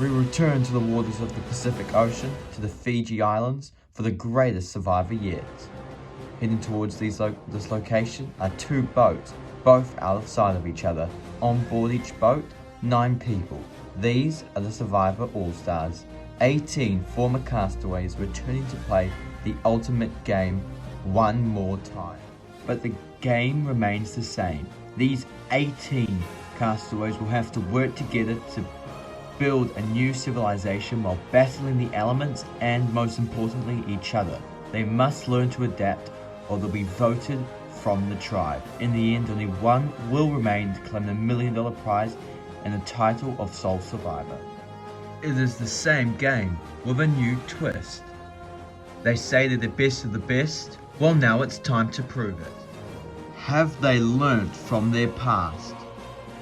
We return to the waters of the Pacific Ocean, to the Fiji Islands, for the greatest survivor yet. Heading towards this location are 2 boats, both outside of each other. On board each boat, 9 people. These are the Survivor All-Stars, 18 former castaways returning to play the ultimate game one more time. But the game remains the same. These 18 castaways will have to work together to build a new civilization while battling the elements and, most importantly, each other. They must learn to adapt or they'll be voted from the tribe. In the end, only one will remain to claim the $1 million prize and the title of sole survivor. It is the same game with a new twist. They say they're the best of the best. Well, now it's time to prove it. Have they learnt from their past?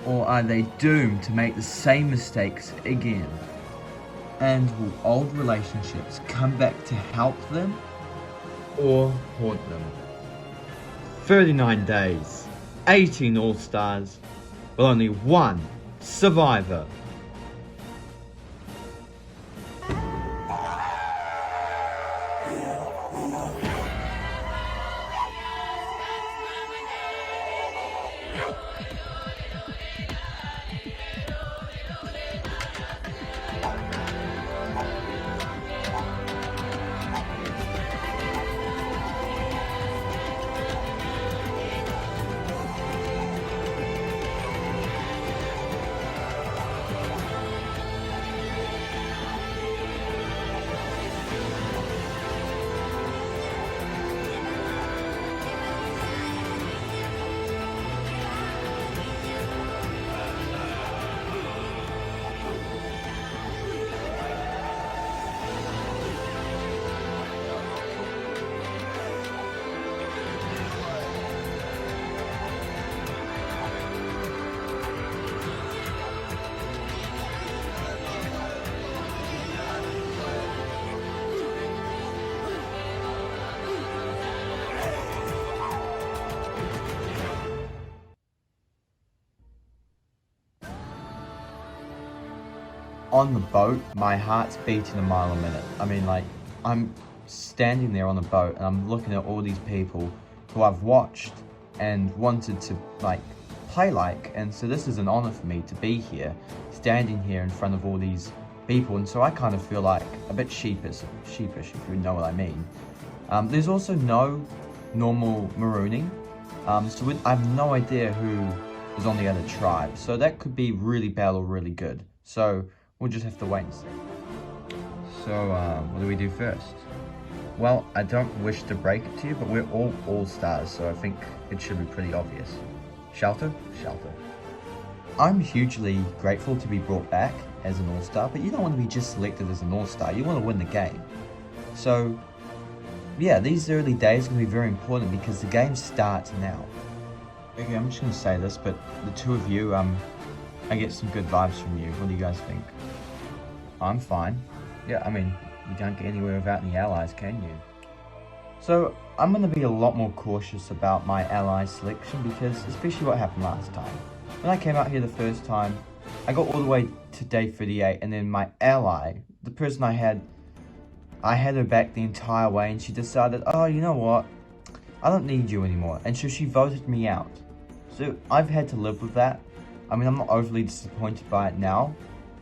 Or are they doomed to make the same mistakes again? And will old relationships come back to help them or haunt them? 39 days, 18 All-Stars, but only one survivor. On the boat, my heart's beating a mile a minute. I mean, like, I'm standing there on the boat and I'm looking at all these people who I've watched and wanted to, like, play like. And so this is an honor for me to be here, standing here in front of all these people. And so I kind of feel like a bit sheepish if you know what I mean. There's also no normal marooning. So I have no idea who is on the other tribe. So that could be really bad or really good. So we'll just have to wait and see. So, what do we do first? Well, I don't wish to break it to you, but we're all All-Stars, so I think it should be pretty obvious. Shelter? Shelter. I'm hugely grateful to be brought back as an All-Star, but you don't want to be just selected as an All-Star, you want to win the game. So, yeah, these early days are going to be very important because the game starts now. Okay, I'm just going to say this, but the two of you, I get some good vibes from you. What do you guys think? I'm fine. Yeah, I mean, you can't get anywhere without any allies, can you? So, I'm going to be a lot more cautious about my ally selection because, especially what happened last time. When I came out here the first time, I got all the way to day 38 and then my ally, the person I had her back the entire way and she decided, oh, you know what? I don't need you anymore. And so she voted me out. So, I've had to live with that. I mean, I'm not overly disappointed by it now,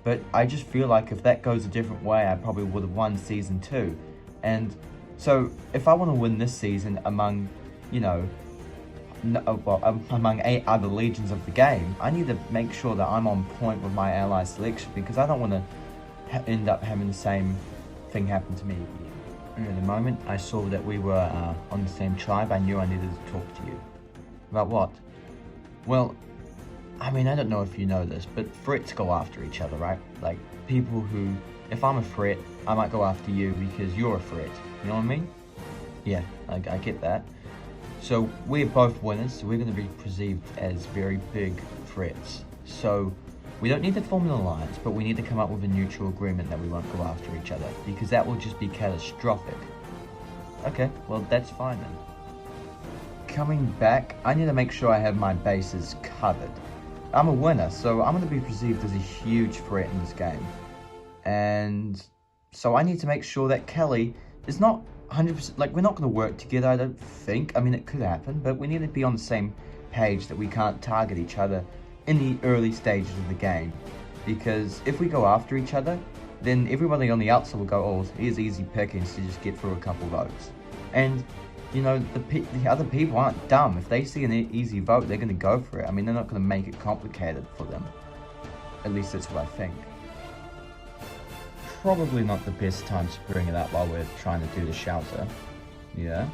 but I just feel like if that goes a different way, I probably would have won Season 2. And so, if I want to win this season among, you know, among 8 other legions of the game, I need to make sure that I'm on point with my ally selection because I don't want to end up having the same thing happen to me again. And at the moment I saw that we were on the same tribe, I knew I needed to talk to you. About what? Well, I mean, I don't know if you know this, but threats go after each other, right? Like, people who, if I'm a threat, I might go after you because you're a threat. You know what I mean? Yeah, I get that. So, we're both winners, so we're going to be perceived as very big threats. So, we don't need to form an alliance, but we need to come up with a mutual agreement that we won't go after each other, because that will just be catastrophic. Okay, well, that's fine then. Coming back, I need to make sure I have my bases covered. I'm a winner, so I'm going to be perceived as a huge threat in this game. And so I need to make sure that Kelly is not 100%, like, we're not going to work together, I don't think. I mean, it could happen, but we need to be on the same page that we can't target each other in the early stages of the game. Because if we go after each other, then everybody on the outside will go, oh, here's easy pickings to just get through a couple votes. And, you know, the other people aren't dumb. If they see an easy vote, they're going to go for it. I mean, they're not going to make it complicated for them. At least that's what I think. Probably not the best time to bring it up while we're trying to do the shelter. Yeah.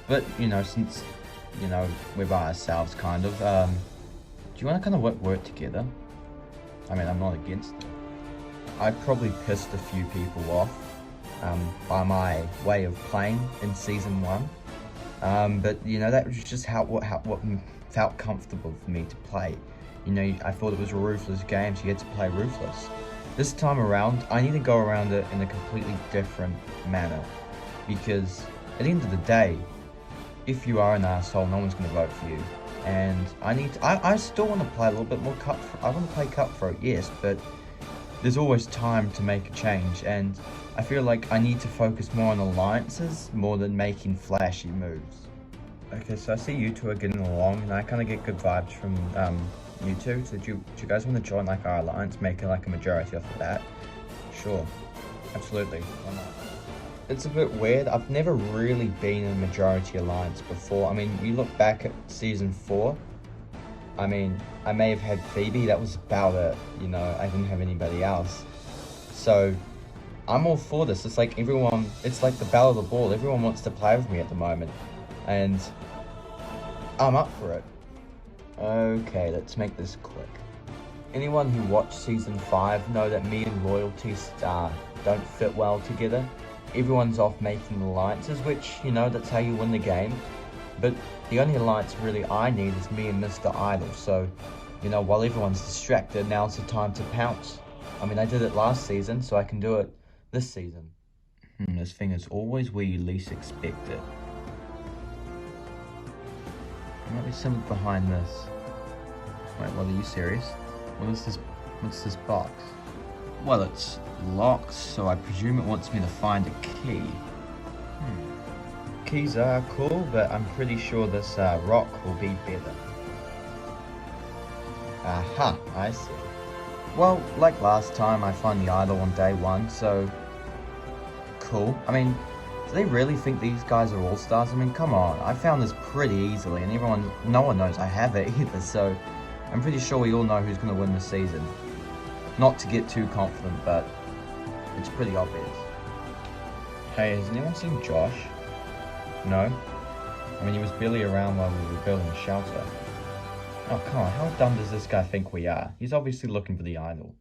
But, you know, since, you know, we're by ourselves, kind of, do you want to kind of work together? I mean, I'm not against it. I probably pissed a few people off by my way of playing in Season 1. But, you know, that was just what felt comfortable for me to play. You know, I thought it was a ruthless game, so you had to play ruthless. This time around, I need to go around it in a completely different manner. Because at the end of the day, if you are an asshole, no one's going to vote for you. And I still want to play a little bit more cutthroat. I want to play cutthroat, yes, but there's always time to make a change. And I feel like I need to focus more on alliances more than making flashy moves. Okay, so I see you two are getting along, and I kind of get good vibes from you two. So do you guys want to join like our alliance, making like a majority off of that? Sure, absolutely. Why not? It's a bit weird. I've never really been in a majority alliance before. I mean, you look back at Season 4. I mean, I may have had Phoebe. That was about it. You know, I didn't have anybody else. So, I'm all for this. It's like everyone, it's like the Battle of the Ball. Everyone wants to play with me at the moment. And I'm up for it. Okay, let's make this quick. Anyone who watched Season 5 know that me and Royalty don't fit well together. Everyone's off making alliances, which, you know, that's how you win the game. But the only alliance really I need is me and Mr. Idol. So, you know, while everyone's distracted, now's the time to pounce. I mean, I did it last season, so I can do it this season. This thing is always where you least expect it. There might be something behind this. Wait, what, are you serious? What's this box? Well, it's locked, so I presume it wants me to find a key. Keys are cool, but I'm pretty sure this rock will be better. Aha, I see. Well, like last time, I find the idol on day 1, so cool. I mean, do they really think these guys are all-stars? I mean, come on, I found this pretty easily, and no one knows I have it either, so I'm pretty sure we all know who's going to win this season. Not to get too confident, but it's pretty obvious. Hey, has anyone seen Josh? No? I mean, he was barely around while we were building the shelter. Oh, come on, how dumb does this guy think we are? He's obviously looking for the idol.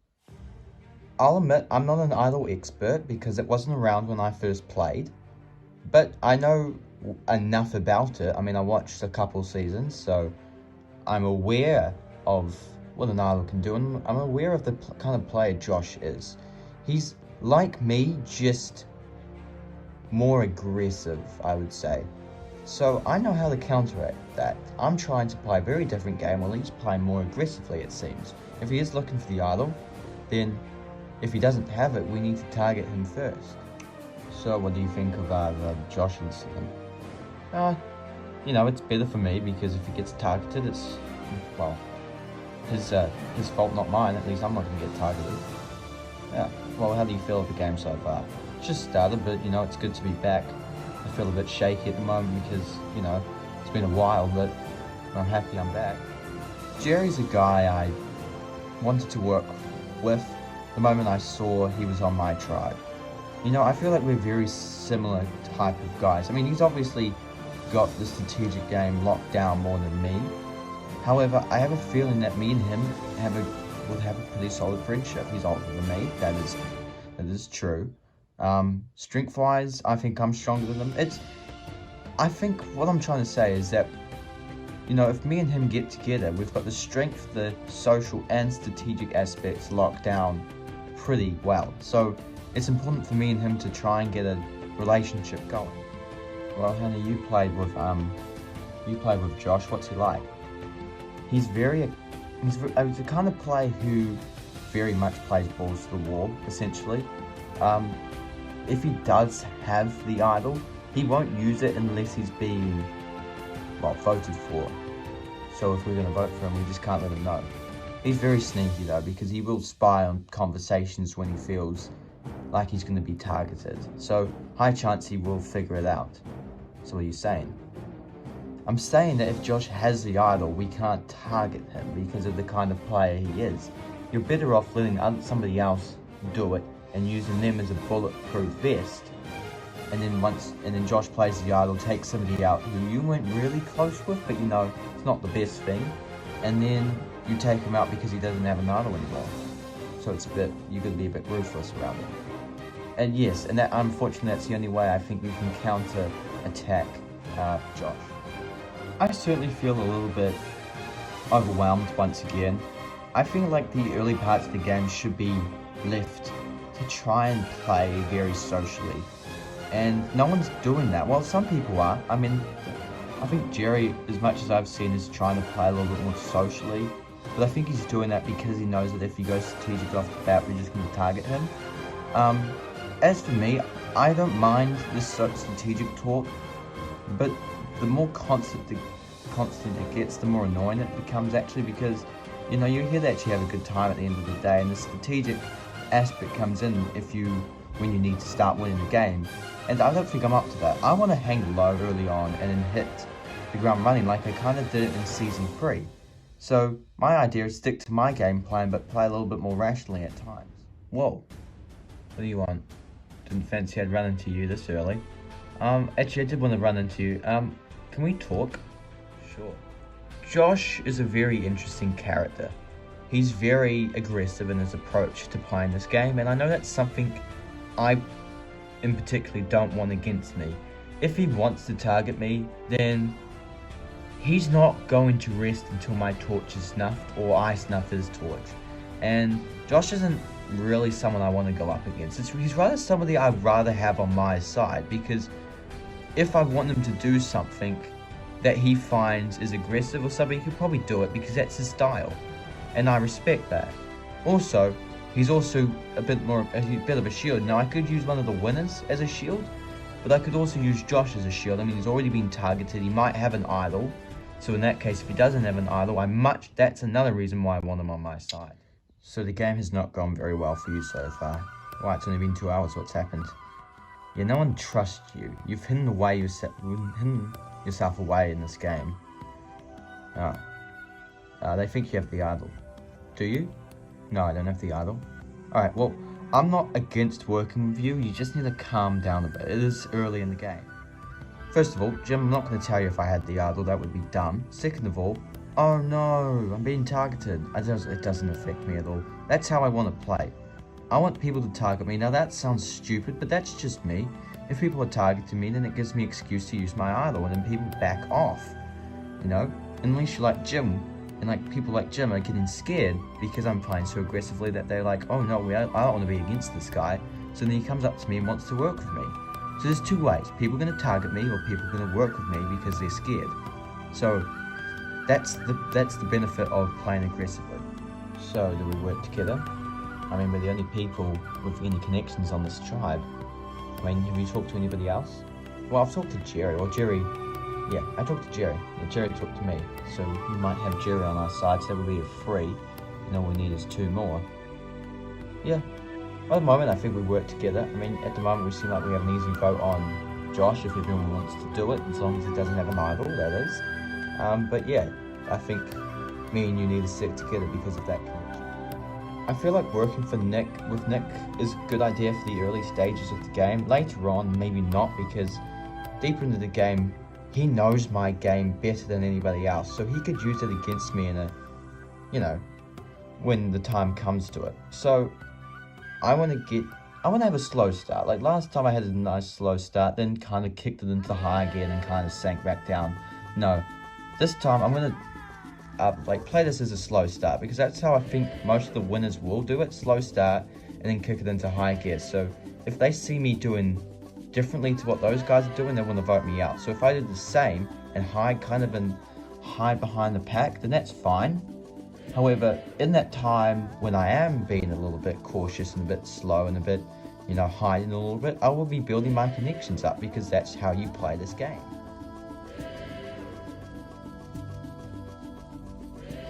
I'll admit, I'm not an idol expert because it wasn't around when I first played. But I know enough about it. I mean, I watched a couple seasons, so I'm aware of what an idol can do, and I'm aware of the kind of player Josh is. He's like me, just more aggressive, I would say. So I know how to counteract that. I'm trying to play a very different game, while he's playing more aggressively, it seems. If he is looking for the idol, then if he doesn't have it, we need to target him first. So what do you think of Josh incident? You know, it's better for me, because if he gets targeted, it's, well, his fault, not mine. At least I'm not going to get targeted. Yeah, well, how do you feel of the game so far? It's just started, but, you know, it's good to be back. I feel a bit shaky at the moment because, you know, it's been a while, but I'm happy I'm back. Jerry's a guy I wanted to work with the moment I saw he was on my tribe. You know, I feel like we're very similar type of guys. I mean, he's obviously got the strategic game locked down more than me. However, I have a feeling that me and him would have a pretty solid friendship. He's older than me, that is true. Strength-wise, I think I'm stronger than him. I think what I'm trying to say is that, you know, if me and him get together, we've got the strength, the social and strategic aspects locked down pretty well. So it's important for me and him to try and get a relationship going. Well, Hannah, you played with Josh. What's he like? He's the kind of player who very much plays balls to the wall, essentially. If he does have the idol, he won't use it unless he's being, well, voted for. So if we're going to vote for him, we just can't let him know. He's very sneaky though, because he will spy on conversations when he feels like he's going to be targeted. So high chance he will figure it out. So what are you saying? I'm saying that if Josh has the idol, we can't target him because of the kind of player he is. You're better off letting somebody else do it and using them as a bulletproof vest. And then Josh plays the idol, takes somebody out who you weren't really close with, but you know, it's not the best thing. And then you take him out because he doesn't have an idol anymore. So it's you're going to be a bit ruthless around it. And yes, and that, unfortunately, that's the only way I think we can counter-attack Josh. I certainly feel a little bit overwhelmed once again. I feel like the early parts of the game should be left to try and play very socially. And no one's doing that. Well, some people are. I mean, I think Jerry, as much as I've seen, is trying to play a little bit more socially. But I think he's doing that because he knows that if he goes strategic off the bat, we're just going to target him. As for me, I don't mind this strategic talk, but the more constant it gets, the more annoying it becomes actually, because, you know, you're here to actually have a good time at the end of the day, and the strategic aspect comes in when you need to start winning the game. And I don't think I'm up to that. I want to hang low early on and then hit the ground running like I kind of did it in Season 3. So my idea is stick to my game plan, but play a little bit more rationally at times. Whoa, what do you want? Didn't fancy I'd run into you this early. Actually, I did want to run into you. Can we talk? Sure. Josh is a very interesting character. He's very aggressive in his approach to playing this game, and I know that's something I, in particular, don't want against me. If he wants to target me, then he's not going to rest until my torch is snuffed, or I snuff his torch. And Josh isn't really someone I want to go up against. He's rather somebody I'd rather have on my side, because if I want him to do something that he finds is aggressive or something, he'll probably do it because that's his style, and I respect that. Also, he's also a bit of a shield. Now, I could use one of the winners as a shield, but I could also use Josh as a shield. I mean, he's already been targeted. He might have an idol, so in that case, if he doesn't have an idol, that's another reason why I want him on my side. So the game has not gone very well for you so far. Why, it's only been 2 hours, what's happened? Yeah, no one trusts you. You've hidden yourself away in this game. They think you have the idol. Do you? No, I don't have the idol. Alright, well, I'm not against working with you. You just need to calm down a bit. It is early in the game. First of all, Jim, I'm not going to tell you if I had the idol. That would be dumb. Second of all, oh no, I'm being targeted. It doesn't affect me at all. That's how I want to play. I want people to target me. Now that sounds stupid, but that's just me. If people are targeting me, then it gives me an excuse to use my idol, and then people back off. You know? Unless you're like Jim, and like people like Jim are getting scared because I'm playing so aggressively that they're like, oh no, I don't want to be against this guy. So then he comes up to me and wants to work with me. So there's two ways. People are going to target me, or people are going to work with me because they're scared. So that's the benefit of playing aggressively. So do we work together? I mean, we're the only people with any connections on this tribe. I mean, have you talked to anybody else? Well, I've talked to Jerry, yeah, I talked to Jerry. Yeah, Jerry talked to me. So we might have Jerry on our side, so that would be a 3. And all we need is 2 more. Yeah, at the moment I think we work together. I mean, at the moment we seem like we have an easy vote on Josh if everyone wants to do it, as long as he doesn't have an idol, that is. But yeah, I think me and you need to stick together because of that connection. I feel like working with Nick is a good idea for the early stages of the game. Later on, maybe not, because deeper into the game, he knows my game better than anybody else, so he could use it against me in when the time comes to it. So I want to have a slow start. Like last time I had a nice slow start, then kind of kicked it into high again and kind of sank back down. No, this time I'm going to play this as a slow start, because that's how I think most of the winners will do it. Slow start and then kick it into high gear. So if they see me doing differently to what those guys are doing, they want to vote me out. So if I did the same and hide behind the pack, then that's fine. However, in that time when I am being a little bit cautious and a bit slow and a bit, hiding a little bit, I will be building my connections up, because that's how you play this game.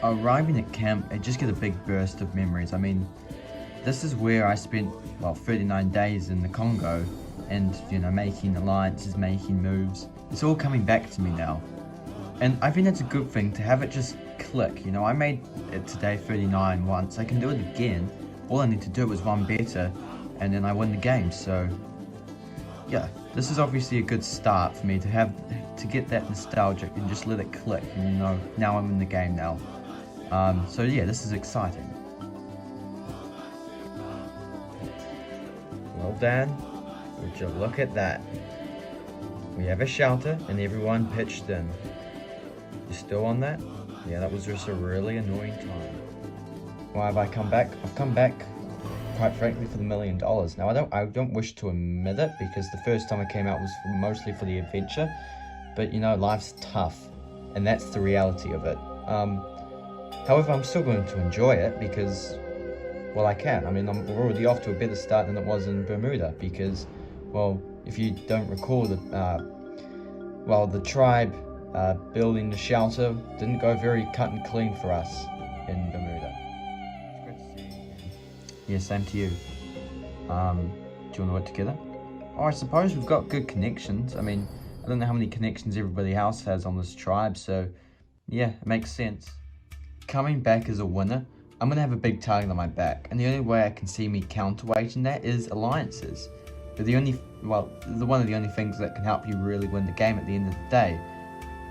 Arriving at camp, I just get a big burst of memories. I mean, this is where I spent, 39 days in the Congo, and, making alliances, making moves. It's all coming back to me now. And I think that's a good thing, to have it just click. I made it to day 39 once. I can do it again. All I need to do is one better, and then I win the game. So, yeah, this is obviously a good start for me to get that nostalgic and just let it click. And now I'm in the game now. So yeah, this is exciting. Well, Dan, would you look at that? We have a shelter and everyone pitched in. You still on that? Yeah, that was just a really annoying time. Why have I come back? I've come back, quite frankly, for the $1 million. Now, I don't wish to admit it, because the first time I came out was mostly for the adventure. But life's tough, and that's the reality of it. However, I'm still going to enjoy it because, I can. I mean, we're already off to a better start than it was in Bermuda, because, if you don't recall, the tribe building the shelter didn't go very cut and clean for us in Bermuda. It's great to see you. Yeah, same to you. Do you want to work together? I suppose we've got good connections. I mean, I don't know how many connections everybody else has on this tribe, so yeah, it makes sense. Coming back as a winner, I'm going to have a big target on my back, and the only way I can see me counterweighting that is alliances. They're one of the only things that can help you really win the game at the end of the day.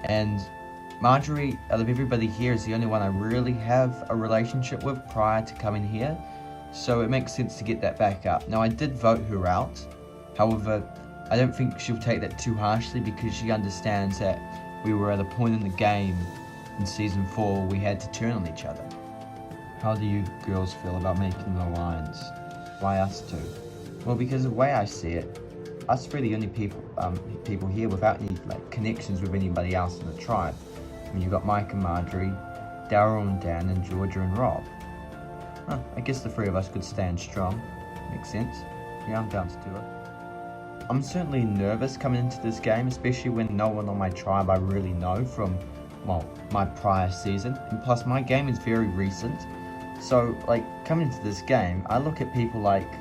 And Marjorie, out of everybody here, is the only one I really have a relationship with prior to coming here, so it makes sense to get that back up. Now, I did vote her out, however, I don't think she'll take that too harshly, because she understands that we were at a point in the game in Season 4 we had to turn on each other. How do you girls feel about making an alliance? Why us two? Well, because the way I see it, us three are the only people here without any connections with anybody else in the tribe. I mean, you've got Mike and Marjorie, Daryl and Dan, and Georgia and Rob. I guess the three of us could stand strong. Makes sense. Yeah, I'm down to do it. I'm certainly nervous coming into this game, especially when no one on my tribe I really know from, my prior season. And plus, my game is very recent. So, coming into this game, I look at people like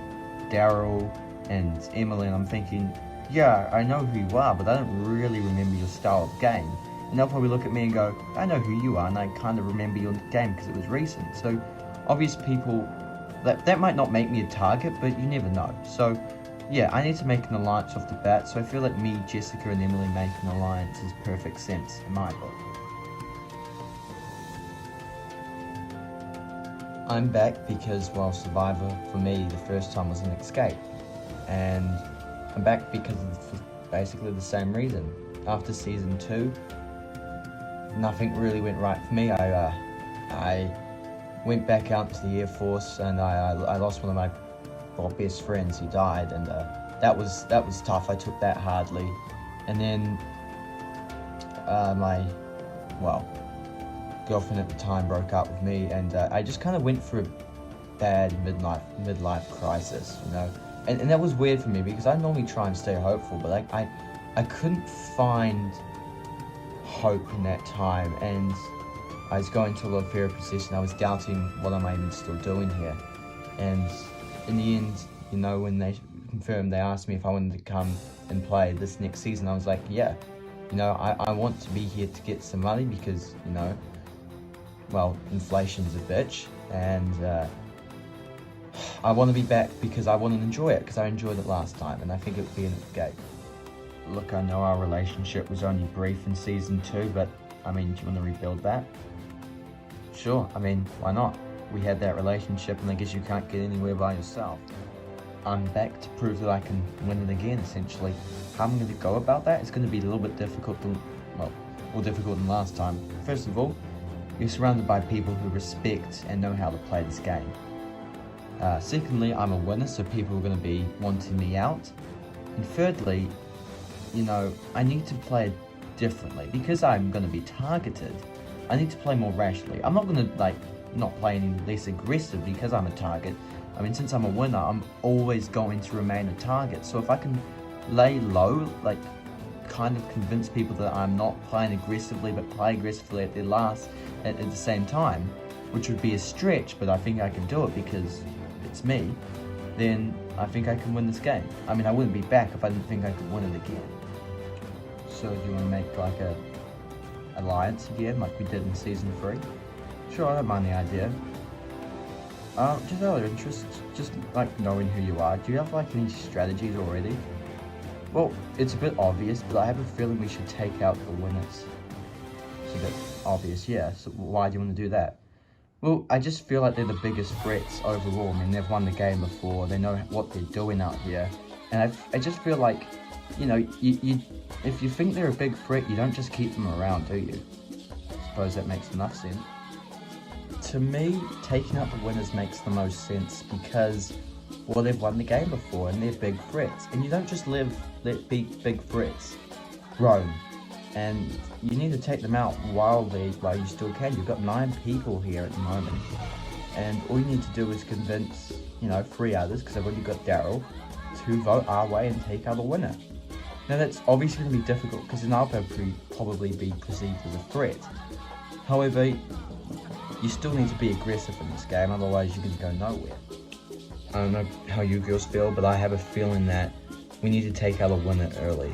Daryl and Emily, and I'm thinking, yeah, I know who you are, but I don't really remember your style of game. And they'll probably look at me and go, I know who you are, and I kind of remember your game because it was recent. So, obvious people, that might not make me a target, but you never know. So, yeah, I need to make an alliance off the bat, so I feel like me, Jessica, and Emily making an alliance is perfect sense in my book. I'm back because, Survivor, for me, the first time was an escape. And I'm back because of basically the same reason. After Season 2, nothing really went right for me. I went back out to the Air Force, and I lost one of my best friends. He died, and that was tough. I took that hardly. And then my girlfriend at the time broke up with me, and I just kind of went through a bad midlife crisis, and that was weird for me, because I normally try and stay hopeful, but I couldn't find hope in that time, and I was going to a lot of therapy sessions. I was doubting what am I even still doing here, and in the end, when they confirmed, they asked me if I wanted to come and play this next season. I was like, yeah, I want to be here to get some money, because inflation's a bitch, and I want to be back because I want to enjoy it, because I enjoyed it last time, and I think it would be an escape. Look, I know our relationship was only brief in Season 2, but, do you want to rebuild that? Sure, why not? We had that relationship, and I guess you can't get anywhere by yourself. I'm back to prove that I can win it again, essentially. How I'm going to go about that is going to be a little bit difficult more difficult than last time. First of all, you're surrounded by people who respect and know how to play this game. Secondly, I'm a winner, so people are going to be wanting me out. And thirdly, I need to play differently. Because I'm going to be targeted, I need to play more rationally. I'm not going to, not play any less aggressive because I'm a target. I mean, since I'm a winner, I'm always going to remain a target. So if I can lay low, like kind of convince people that I'm not playing aggressively but play aggressively at the same time, which would be a stretch, but I think I can do it because it's me, then I think I can win this game. I mean, I wouldn't be back if I didn't think I could win it again. So do you want to make like a alliance again, like we did in season 3? Sure, I don't mind the idea. Just out of interest, just like knowing who you are, do you have like any strategies already? Well, it's a bit obvious, but I have a feeling we should take out the winners. It's a bit obvious, yeah, so why do you want to do that? Well, I just feel like they're the biggest threats overall. I mean, they've won the game before, they know what they're doing out here, and I just feel like, you know, if you think they're a big threat, you don't just keep them around, do you? I suppose that makes enough sense. To me, taking out the winners makes the most sense because, well, they've won the game before and they're big threats. And you don't just let big threats roam. And you need to take them out while you still can. You've got 9 people here at the moment. And all you need to do is convince, you know, 3 others, because I've already got Daryl, to vote our way and take out a winner. Now that's obviously going to be difficult because then I'll probably be perceived as a threat. However, you still need to be aggressive in this game, otherwise you're going to go nowhere. I don't know how you girls feel, but I have a feeling that we need to take out a winner early.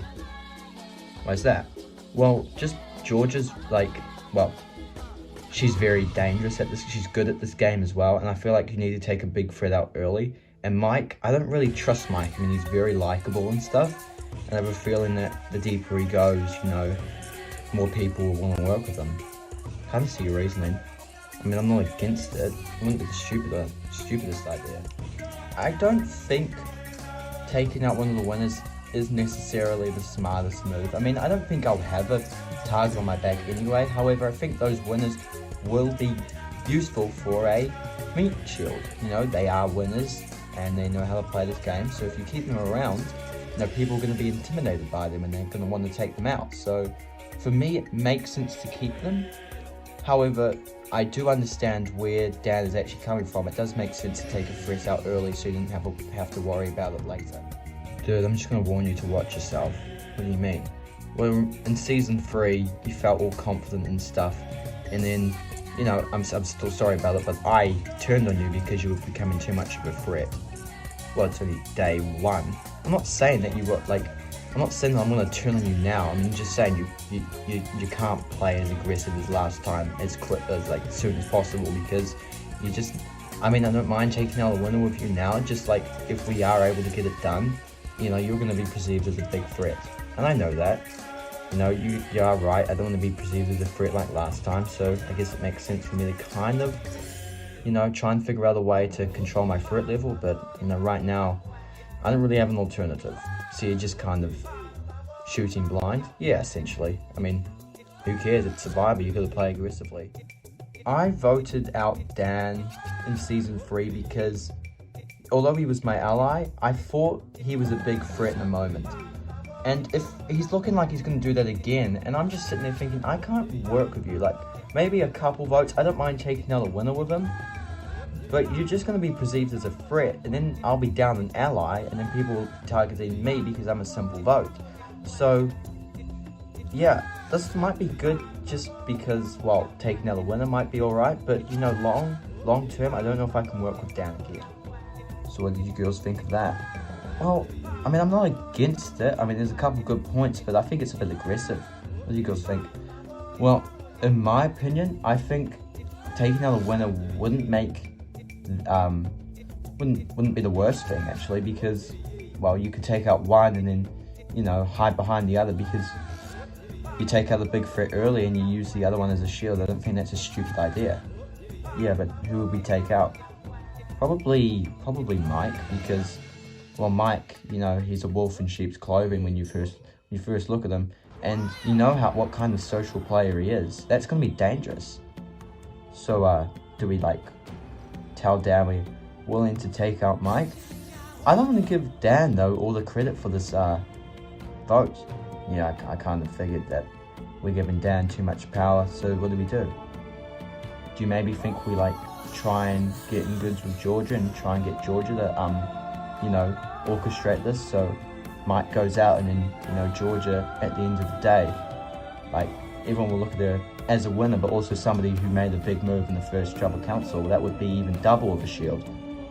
Why's that? Well, just Georgia's she's very dangerous at this. She's good at this game as well, and I feel like you need to take a big threat out early. And Mike, I don't really trust Mike. I mean, he's very likable and stuff, and I have a feeling that the deeper he goes, you know, more people will want to work with him. Kind of see your reasoning. I mean, I'm not against it. I wouldn't be the stupidest idea. I don't think taking out one of the winners is necessarily the smartest move. I mean, I don't think I'll have a target on my back anyway. However, I think those winners will be useful for a meat shield. You know, they are winners and they know how to play this game. So if you keep them around, you know, people are going to be intimidated by them and they're going to want to take them out. So for me, it makes sense to keep them. However, I do understand where Dan is actually coming from. It does make sense to take a threat out early so you didn't have to worry about it later. Dude, I'm just going to warn you to watch yourself. What do you mean? Well, in season 3, you felt all confident and stuff, and then, you know, I'm still sorry about it, but I turned on you because you were becoming too much of a threat. Well, it's only day 1. I'm not saying that you were, I'm not saying that I'm going to turn on you now. I'm just saying you can't play as aggressive as last time, as soon as possible, because you just, I mean, I don't mind taking out a winner with you now, just like if we are able to get it done, you know, you're going to be perceived as a big threat. And I know that. You know, you are right. I don't want to be perceived as a threat like last time. So I guess it makes sense for me to kind of, you know, try and figure out a way to control my threat level. But, you know, right now, I don't really have an alternative. So you're just kind of shooting blind? Yeah, essentially. I mean, who cares? It's Survivor. You've got to play aggressively. I voted out Dan in season 3 because although he was my ally, I thought he was a big threat in the moment. And if he's looking like he's going to do that again, and I'm just sitting there thinking, I can't work with you. Like, maybe a couple votes, I don't mind taking out a winner with him, but you're just going to be perceived as a threat, and then I'll be down an ally, and then people will be targeting me because I'm a simple vote. So, yeah, this might be good just because, well, taking out a winner might be alright, but, you know, long term, I don't know if I can work with Dan again. So what did you girls think of that? Well, I mean, I'm not against it. I mean, there's a couple good points, but I think it's a bit aggressive. What do you girls think? Well, in my opinion, I think taking out a winner wouldn't be the worst thing, actually, because, well, you could take out one and then, you know, hide behind the other, because you take out a big threat early and you use the other one as a shield. I don't think that's a stupid idea. Yeah, but who would we take out? Probably Mike, because, well, Mike, you know, he's a wolf in sheep's clothing when you first look at him, and you know what kind of social player he is. That's gonna be dangerous. So, do we tell Dan we're willing to take out Mike? I don't want to give Dan though all the credit for this vote. Yeah, I kind of figured that we're giving Dan too much power. So what do? Do you maybe think we try and get in goods with Georgia and try and get Georgia to, orchestrate this. So Mike goes out and then, Georgia at the end of the day, like, everyone will look at her as a winner, but also somebody who made a big move in the first Tribal Council. That would be even double of a shield.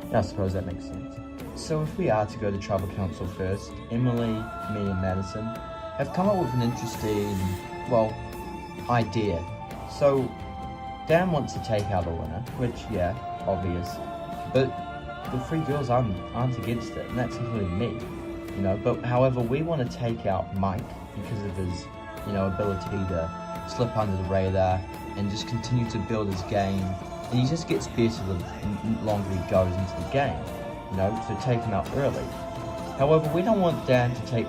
And I suppose that makes sense. So if we are to go to Tribal Council first, Emily, me and Madison have come up with an interesting, idea. So Dan wants to take out a winner, which, yeah, obvious. But the three girls aren't against it, and that's including me. But however, we want to take out Mike because of his, ability to slip under the radar and just continue to build his game. And he just gets better the longer he goes into the game, so take him out early. However, we don't want Dan to take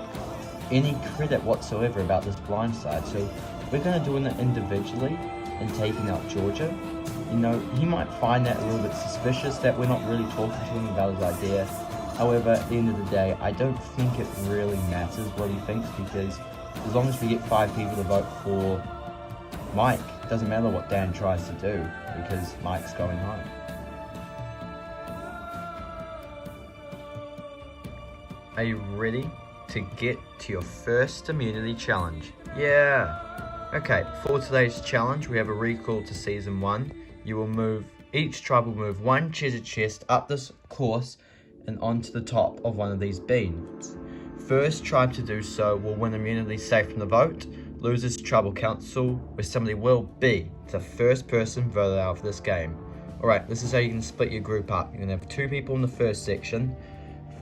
any credit whatsoever about this blindside, so we're going to do it individually and taking out Georgia. He might find that a little bit suspicious that we're not really talking to him about his idea. However, at the end of the day, I don't think it really matters what he thinks, because as long as we get 5 people to vote for Mike, it doesn't matter what Dan tries to do, because Mike's going home. Are you ready to get to your first immunity challenge? Yeah! Okay, for today's challenge, we have a recall to Season 1. Each tribe will move one treasure chest up this course and onto the top of one of these beams. First tribe to do so will win immunity safe from the vote. Losers Tribal Council, where somebody will be the first person voted out of this game. Alright, this is how you can split your group up. You're going to have 2 people in the first section,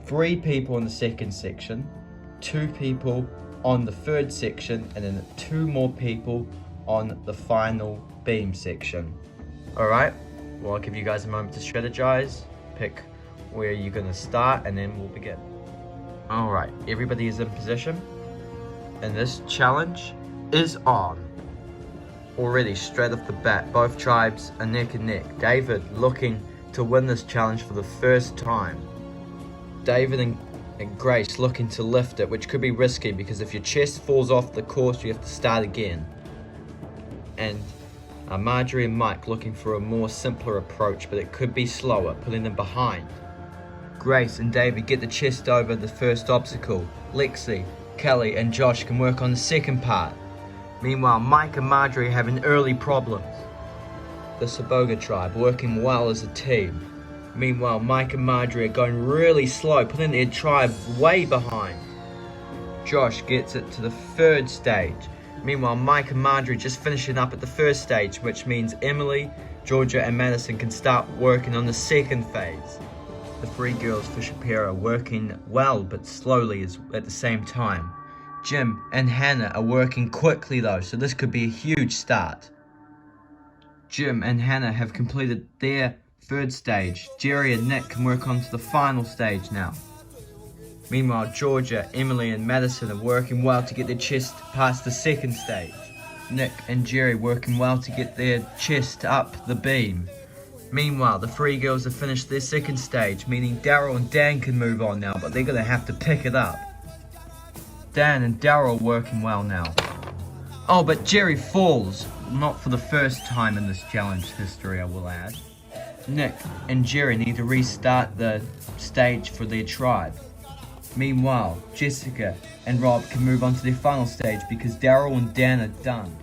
3 people in the second section, 2 people on the third section, and then 2 more people on the final beam section. Alright, well, I'll give you guys a moment to strategize, pick where you're going to start, and then we'll begin. Alright, everybody is in position, and this challenge is on. Already, straight off the bat, both tribes are neck and neck. David looking to win this challenge for the first time. David and Grace looking to lift it, which could be risky because if your chest falls off the course, you have to start again. And Marjorie and Mike looking for a more simpler approach, but it could be slower, putting them behind. Grace and David get the chest over the first obstacle. Lexi, Kelly and Josh can work on the second part. Meanwhile, Mike and Marjorie are having early problems. The Saboga tribe working well as a team. Meanwhile, Mike and Marjorie are going really slow, putting their tribe way behind. Josh gets it to the third stage. Meanwhile, Mike and Marjorie just finishing up at the first stage, which means Emily, Georgia and Madison can start working on the second phase. The 3 girls for Shapiro are working well but slowly at the same time. Jim and Hannah are working quickly though, so this could be a huge start. Jim and Hannah have completed their third stage. Jerry and Nick can work on to the final stage now. Meanwhile, Georgia, Emily and Madison are working well to get their chest past the second stage. Nick and Jerry working well to get their chest up the beam. Meanwhile, the 3 girls have finished their second stage, meaning Daryl and Dan can move on now, but they're going to have to pick it up. Dan and Daryl are working well now. Oh, but Jerry falls. Not for the first time in this challenge history, I will add. Nick and Jerry need to restart the stage for their tribe. Meanwhile, Jessica and Rob can move on to their final stage because Daryl and Dan are done.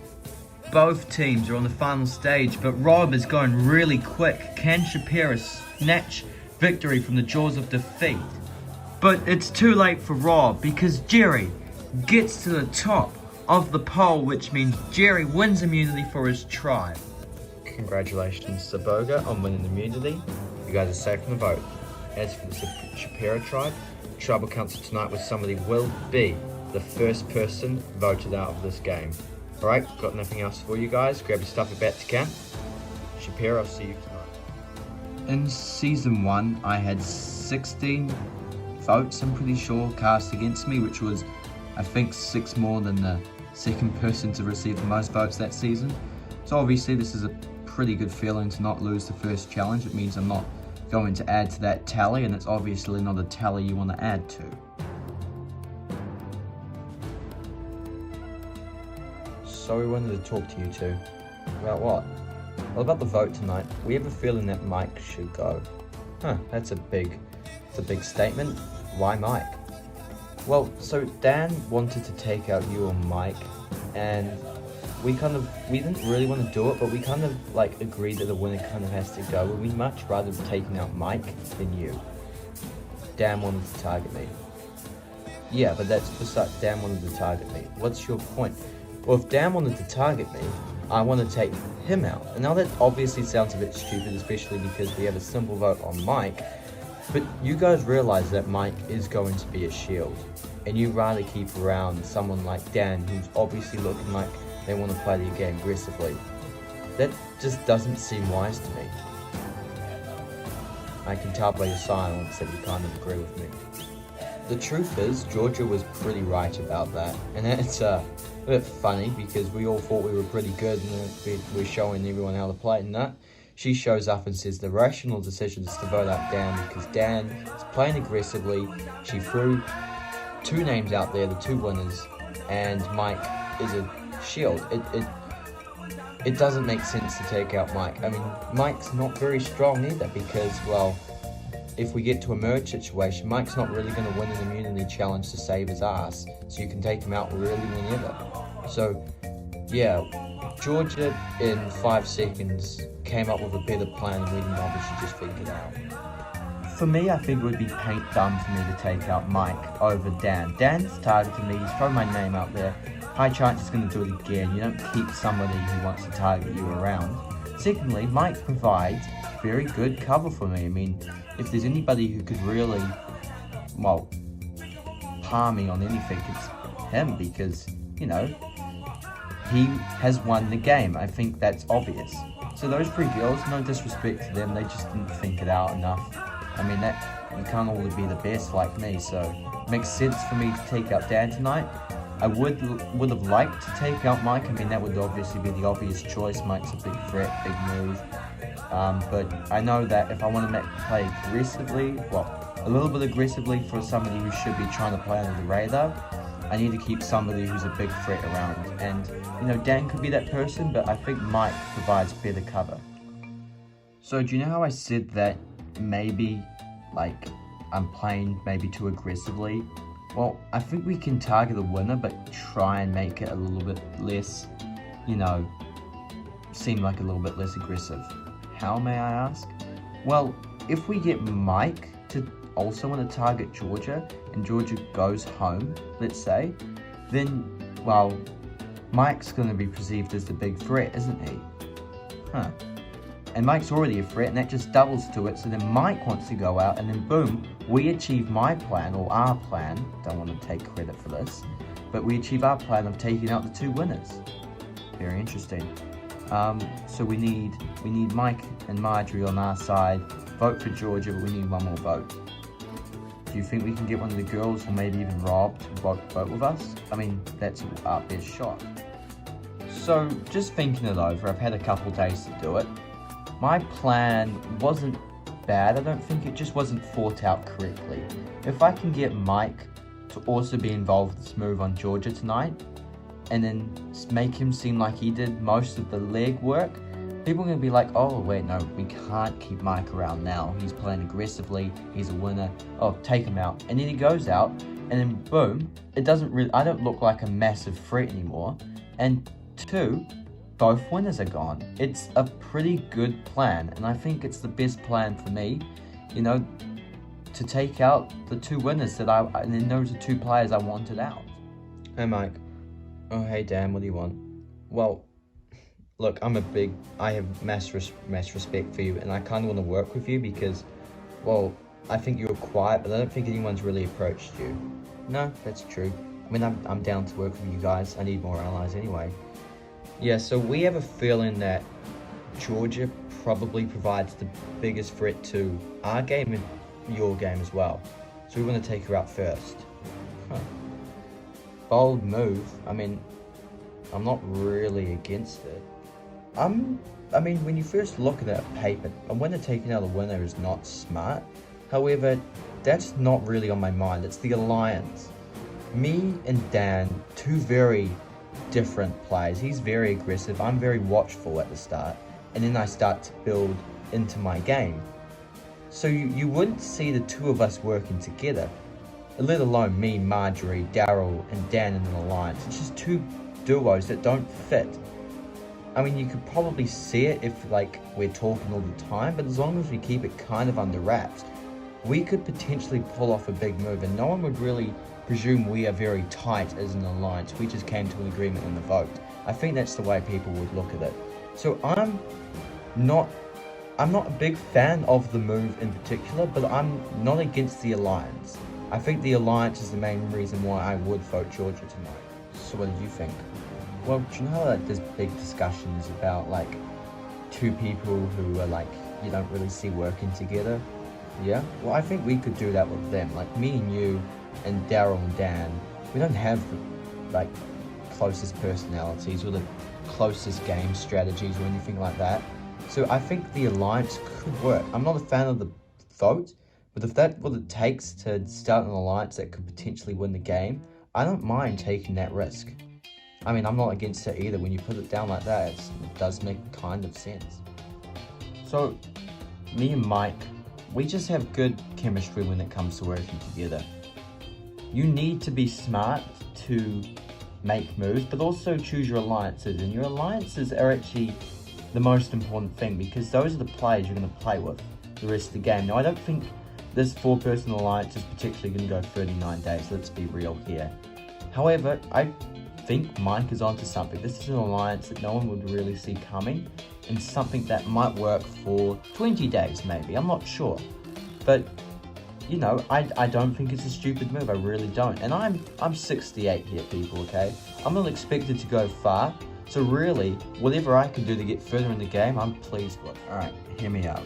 Both teams are on the final stage, but Rob is going really quick. Can Shapiro snatch victory from the jaws of defeat? But it's too late for Rob because Jerry gets to the top of the pole, which means Jerry wins immunity for his tribe. Congratulations, Saboga, on winning immunity. You guys are safe from the vote. As for the Shapiro tribe, Tribal Council tonight with somebody will be the first person voted out of this game. Alright, got nothing else for you guys. Grab your stuff and back to camp. Shapiro, I'll see you tonight. In Season 1, I had 16 votes, I'm pretty sure, cast against me, which was, I think, 6 more than the second person to receive the most votes that season. So obviously this is a pretty good feeling to not lose the first challenge. It means I'm not going to add to that tally, and it's obviously not a tally you want to add to. So we wanted to talk to you two. About what? What about the vote tonight? We have a feeling that Mike should go. That's a big statement. Why Mike? Well, so Dan wanted to take out you and Mike, and we didn't really want to do it, but we kind of like agreed that the winner kind of has to go. We'd much rather have taken out Mike than you. Dan wanted to target me. Yeah, but that's besides. Dan wanted to target me. What's your point? Well, if Dan wanted to target me, I want to take him out. And now that obviously sounds a bit stupid, especially because we have a simple vote on Mike. But you guys realize that Mike is going to be a shield, and you'd rather keep around someone like Dan, who's obviously looking like they want to play the game aggressively. That just doesn't seem wise to me. I can tell by your silence that you kind of agree with me. The truth is, Georgia was pretty right about that, and it's a bit funny because we all thought we were pretty good and we're showing everyone how to play, and that she shows up and says the rational decision is to vote out Dan because Dan is playing aggressively. She threw 2 names out there, the 2 winners, and Mike is a shield. It doesn't make sense to take out Mike. I mean, Mike's not very strong either because, well, if we get to a merge situation, Mike's not really going to win an immunity challenge to save his ass, so you can take him out really whenever. So, yeah, Georgia in 5 seconds came up with a better plan and we didn't obviously just figure it out. For me, I think it would be paint dumb for me to take out Mike over Dan. Dan's targeted me, he's thrown my name out there. High chance he's going to do it again. You don't keep somebody who wants to target you around. Secondly, Mike provides very good cover for me. I mean, if there's anybody who could really, well, harm me on anything, it's him because, you know, he has won the game. I think that's obvious. So those 3 girls, no disrespect to them, they just didn't think it out enough. I mean, that you can't all be the best like me, so it makes sense for me to take out Dan tonight. I would have liked to take out Mike. I mean, that would obviously be the obvious choice. Mike's a big threat, big move. But I know that if I want to play aggressively, well, a little bit aggressively for somebody who should be trying to play under the radar, I need to keep somebody who's a big threat around. And, you know, Dan could be that person, but I think Mike provides better cover. So do you know how I said that maybe, like, I'm playing maybe too aggressively? Well, I think we can target the winner, but try and make it a little bit less, you know, seem like a little bit less aggressive. How, may I ask? Well, if we get Mike to also want to target Georgia, and Georgia goes home, let's say, then, well, Mike's going to be perceived as the big threat, isn't he? And Mike's already a threat, and that just doubles to it, so then Mike wants to go out, and then boom, we achieve my plan, or our plan, don't want to take credit for this, but we achieve our plan of taking out the 2 winners. Very interesting. So we need Mike and Marjorie on our side, vote for Georgia, but we need 1 more vote. Do you think we can get one of the girls, or maybe even Rob, to vote with us? I mean, that's our best shot. So, just thinking it over, I've had a couple days to do it. My plan wasn't bad, I don't think, it just wasn't thought out correctly. If I can get Mike to also be involved with this move on Georgia tonight, and then make him seem like he did most of the leg work, people are going to be like, oh wait, no, we can't keep Mike around now. He's playing aggressively, he's a winner, oh, take him out. And then he goes out, and then boom, I don't look like a massive threat anymore. And 2, both winners are gone. It's a pretty good plan, and I think it's the best plan for me, you know, to take out the 2 winners and then those are 2 players I wanted out. Hey Mike. Oh hey Dan, what do you want? Well, look, I have mass respect for you, and I kind of want to work with you because, well, I think you're quiet, but I don't think anyone's really approached you. No, that's true. I mean, I'm down to work with you guys. I need more allies anyway. Yeah, so we have a feeling that Georgia probably provides the biggest threat to our game and your game as well. So we want to take her out first. Bold move. I mean, I'm not really against it. I mean, when you first look at that paper, a winner taking out a winner is not smart. However, that's not really on my mind. It's the alliance. Me and Dan, 2 very different players. He's very aggressive. I'm very watchful at the start. and then I start to build into my game. So you wouldn't see the two of us working together, let alone me, Marjorie, Daryl, and Dan in an alliance. It's just two duos that don't fit. I mean, you could probably see it if like we're talking all the time, but as long as we keep it kind of under wraps, we could potentially pull off a big move, and no one would really presume we are very tight as an alliance. We just came to an agreement in the vote. I think that's the way people would look at it. So I'm not a big fan of the move in particular, but I'm not against the alliance. I think the alliance is the main reason why I would vote Georgia tonight. So what do you think? Well, do you know how like there's big discussions about like two people who are like you don't really see working together? Yeah? Well, I think we could do that with them. Like me and you and Daryl and Dan, we don't have the like closest personalities or the closest game strategies or anything like that. So I think the alliance could work. I'm not a fan of the vote, but if that's what it takes to start an alliance that could potentially win the game, I don't mind taking that risk. I mean, I'm not against it either. When you put it down like that, it does make kind of sense. So, me and Mike, we just have good chemistry when it comes to working together. You need to be smart to make moves, but also choose your alliances. And your alliances are actually the most important thing, because those are the players you're going to play with the rest of the game. Now, I don't think this 4-person alliance is particularly going to go 39 days. Let's be real here. However, I think Mike is onto something. This is an alliance that no one would really see coming, and something that might work for 20 days maybe. I'm not sure. But, you know, I don't think it's a stupid move. I really don't. And I'm 68 here, people, okay? I'm not expected to go far. So really, whatever I can do to get further in the game, I'm pleased with. Alright, hear me out.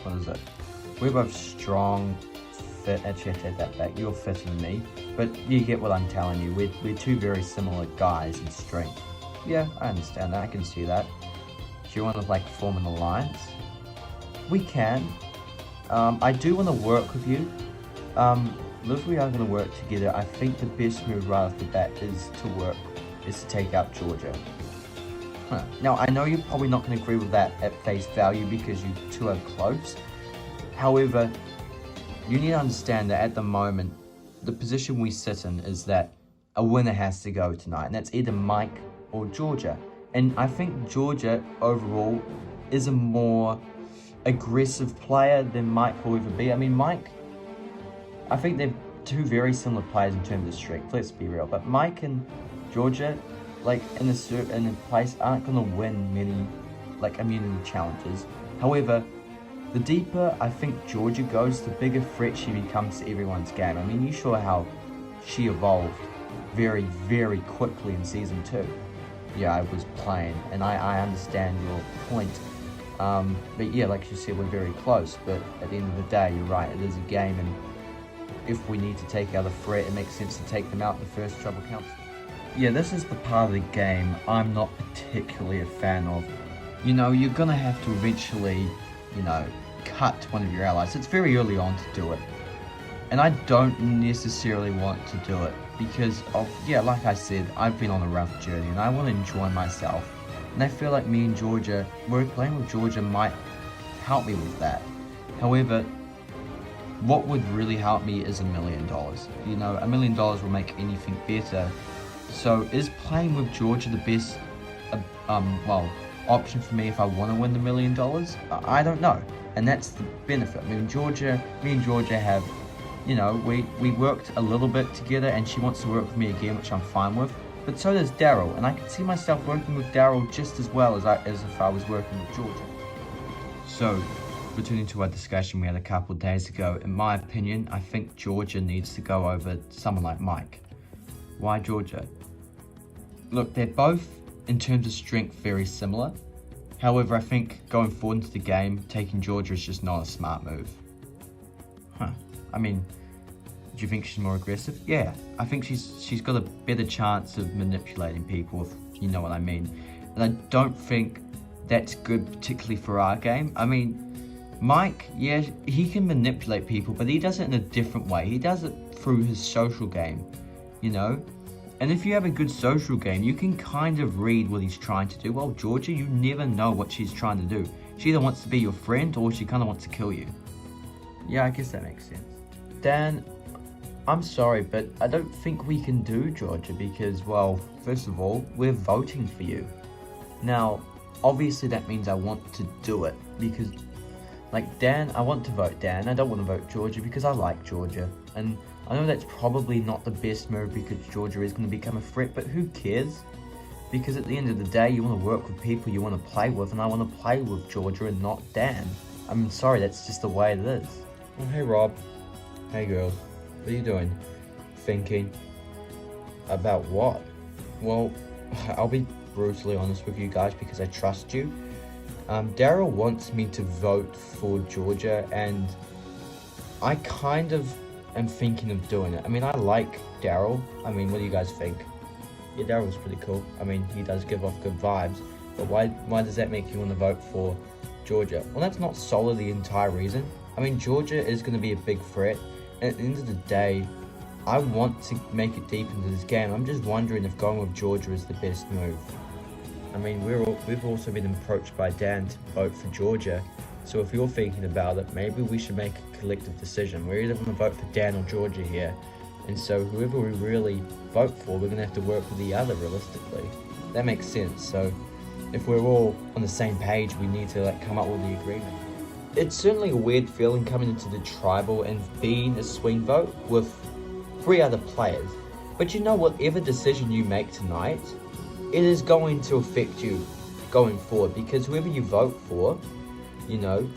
What is it? We're both strong, fit. Actually, I take that back. You're fitter than me. But you get what I'm telling you. We're two very similar guys in strength. Yeah, I understand that. I can see that. Do you want to, like, form an alliance? We can. I do want to work with you. If we are going to work together, I think the best move right off the bat is to take out Georgia. Now, I know you're probably not going to agree with that at face value because you two are close. However, you need to understand that at the moment, the position we sit in is that a winner has to go tonight, and that's either Mike or Georgia. And I think Georgia, overall, is a more aggressive player than Mike will ever be. I mean, Mike, I think they're two very similar players in terms of strength, let's be real. But Mike and Georgia, like in a place, aren't going to win many like immunity challenges. However, the deeper I think Georgia goes, the bigger threat she becomes to everyone's game. I mean, you saw how she evolved very, very quickly in Season 2. Yeah, I was playing, and I understand your point. But yeah, like you said, we're very close. But at the end of the day, you're right, it is a game, and if we need to take out a threat, it makes sense to take them out. The first trouble counts. Yeah, this is the part of the game I'm not particularly a fan of. You know, you're gonna have to eventually, you know, cut one of your allies. It's very early on to do it. And I don't necessarily want to do it because of, yeah, like I said, I've been on a rough journey and I want to enjoy myself. And I feel like me and Georgia, playing with Georgia might help me with that. However, what would really help me is $1 million. You know, $1 million will make anything better. So is playing with Georgia the best, option for me if I want to win the $1 million? I don't know. And that's the benefit. I mean, me and Georgia have, you know, we worked a little bit together and she wants to work with me again, which I'm fine with. But so does Daryl, and I can see myself working with Daryl just as well as if I was working with Georgia. So, returning to our discussion we had a couple of days ago, in my opinion, I think Georgia needs to go over someone like Mike. Why Georgia? Look, they're both, in terms of strength, very similar. However, I think going forward into the game, taking Georgia is just not a smart move. I mean, do you think she's more aggressive? Yeah, I think she's got a better chance of manipulating people, if you know what I mean. And I don't think that's good, particularly for our game. I mean, Mike, yeah, he can manipulate people, but he does it in a different way. He does it through his social game, you know? And if you have a good social game, you can kind of read what he's trying to do. Well, Georgia, you never know what she's trying to do. She either wants to be your friend or she kind of wants to kill you. Yeah, I guess that makes sense. Dan, I'm sorry, but I don't think we can do Georgia because, well, first of all, we're voting for you. Now, obviously that means I want to do it because, like, Dan, I want to vote Dan. I don't want to vote Georgia because I like Georgia. And I know that's probably not the best move because Georgia is going to become a threat, but who cares? Because at the end of the day, you want to work with people you want to play with, and I want to play with Georgia and not Dan. I'm sorry, that's just the way it is. Oh, hey Rob. Hey girls. What are you doing? Thinking. About what? Well, I'll be brutally honest with you guys because I trust you. Daryl wants me to vote for Georgia, and I kind of am thinking of doing it. I mean, I like Daryl. I mean, what do you guys think? Yeah, Daryl's pretty cool. I mean, he does give off good vibes. But why does that make you want to vote for Georgia? Well, that's not solely the entire reason. I mean, Georgia is going to be a big threat. And at the end of the day, I want to make it deep into this game. I'm just wondering if going with Georgia is the best move. I mean, we've also been approached by Dan to vote for Georgia. So if you're thinking about it, maybe we should make a collective decision. We're either going to vote for Dan or Georgia here. And so whoever we really vote for, we're going to have to work with the other realistically. That makes sense. So if we're all on the same page, we need to come up with the agreement. It's certainly a weird feeling coming into the tribal and being a swing vote with 3 other players. But you know, whatever decision you make tonight, it is going to affect you going forward because whoever you vote for, you know,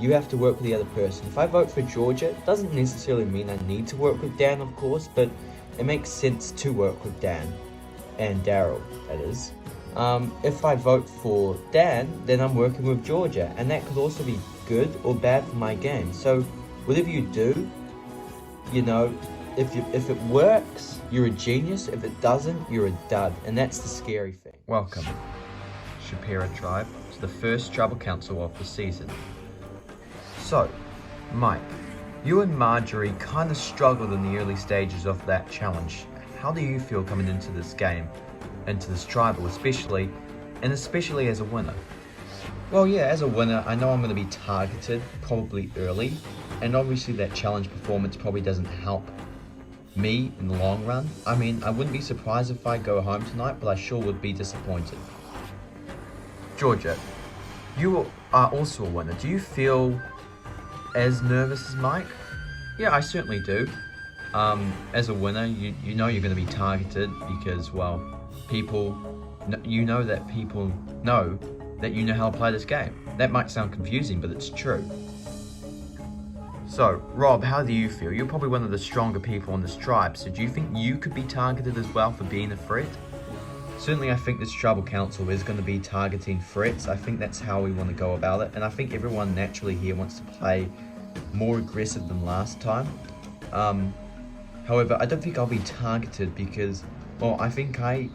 you have to work with the other person. If I vote for Georgia, it doesn't necessarily mean I need to work with Dan, of course, but it makes sense to work with Dan and Daryl, that is. If I vote for Dan, then I'm working with Georgia, and that could also be good or bad for my game. So whatever you do, you know, if it works, you're a genius. If it doesn't, you're a dud, and that's the scary thing. Welcome, Shapira Tribe, to the first Tribal Council of the season. So, Mike, you and Marjorie kind of struggled in the early stages of that challenge. How do you feel coming into this game, into this tribal especially as a winner? Well, yeah, as a winner, I know I'm going to be targeted probably early, and obviously that challenge performance probably doesn't help me in the long run. I mean, I wouldn't be surprised if I go home tonight, but I sure would be disappointed. Georgia, you are also a winner. Do you feel as nervous as Mike? Yeah, I certainly do. As a winner, you know you're going to be targeted because, well, you know that people know that you know how to play this game. That might sound confusing, but it's true. So, Rob, how do you feel? You're probably one of the stronger people on this tribe, so do you think you could be targeted as well for being a threat? Certainly, I think this tribal council is going to be targeting threats. I think that's how we want to go about it, and I think everyone naturally here wants to play more aggressive than last time. However, I don't think I'll be targeted because, well, I think I,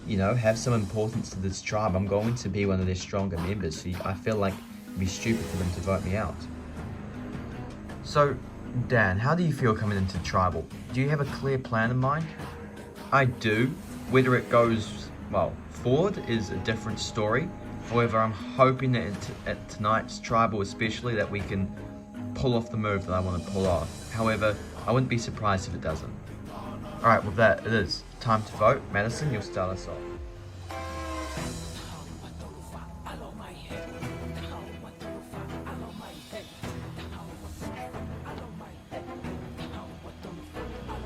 have some importance to this tribe. I'm going to be one of their stronger members, so I feel like it'd be stupid for them to vote me out. So, Dan, how do you feel coming into tribal? Do you have a clear plan in mind? I do. Whether it goes, well, forward is a different story. However, I'm hoping that at tonight's tribal especially that we can pull off the move that I want to pull off. However, I wouldn't be surprised if it doesn't. Alright, with that, it is time to vote. Madison, you'll start us off.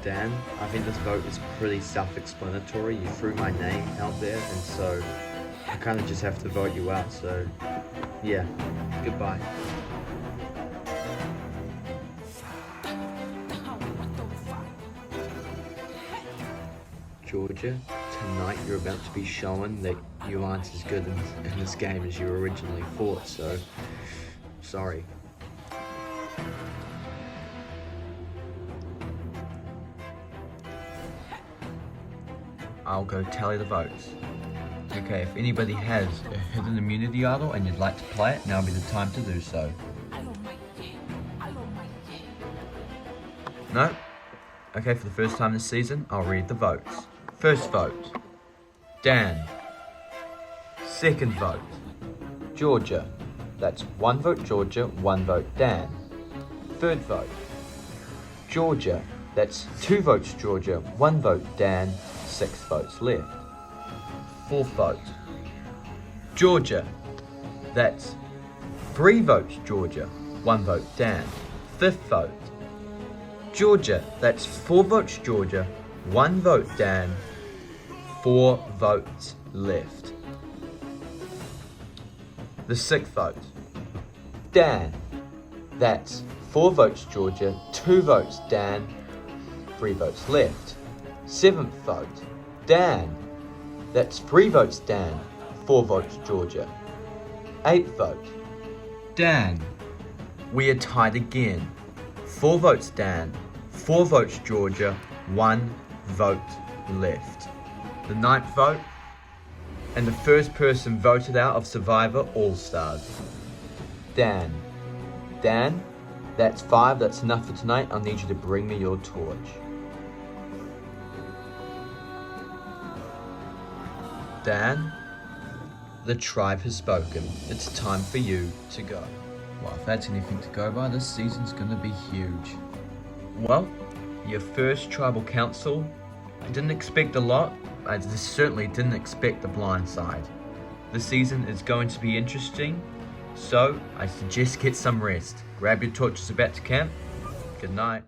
Dan, I think this vote is pretty self-explanatory. You threw my name out there, and so I kind of just have to vote you out, so yeah, goodbye. Georgia, tonight you're about to be shown that you aren't as good in this game as you originally thought, so sorry. I'll go tally the votes. Okay, if anybody has a hidden immunity idol and you'd like to play it, now would be the time to do so. No? Okay, for the first time this season, I'll read the votes. First vote, Dan. Second vote, Georgia. That's 1 vote Georgia, 1 vote Dan. Third vote, Georgia. That's 2 votes Georgia, 1 vote Dan, 6 votes left. Fourth vote, Georgia. That's 3 votes Georgia, 1 vote Dan. Fifth vote, Georgia. That's 4 votes Georgia, 1 vote Dan, 4 votes left. The sixth vote, Dan. That's 4 votes Georgia, 2 votes Dan, 3 votes left. Seventh vote, Dan. That's 3 votes Dan, 4 votes Georgia. Eighth vote, Dan. We are tied again. 4 votes Dan, 4 votes Georgia, 1 vote left. The ninth vote, and the first person voted out of Survivor All-Stars, Dan. Dan, that's 5, that's enough for tonight. I'll need you to bring me your torch. Dan, the tribe has spoken. It's time for you to go. Well, if that's anything to go by, this season's gonna be huge. Well, your first tribal council, I didn't expect a lot. I certainly didn't expect the blind side. The season is going to be interesting, so I suggest get some rest. Grab your torches about to camp. Good night.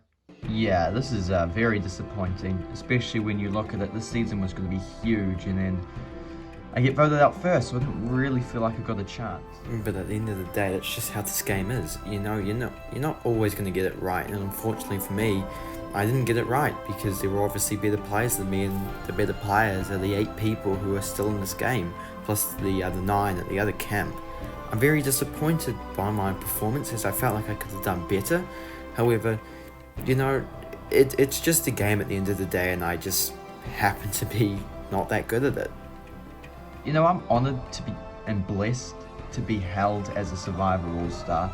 Yeah, this is very disappointing, especially when you look at it. This season was going to be huge, and then I get voted out first, so I didn't really feel like I got a chance. But at the end of the day, that's just how this game is. You know, you're not always going to get it right, and unfortunately for me, I didn't get it right because there were obviously better players than me, and the better players are the 8 people who are still in this game, plus the other 9 at the other camp. I'm very disappointed by my performance as I felt like I could have done better. However, you know, it's just a game at the end of the day, and I just happen to be not that good at it. You know, I'm honoured to be and blessed to be held as a Survivor All-Star.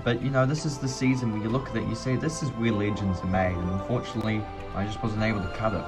But you know, this is the season where you look at it, you say this is where legends are made, and unfortunately, I just wasn't able to cut it.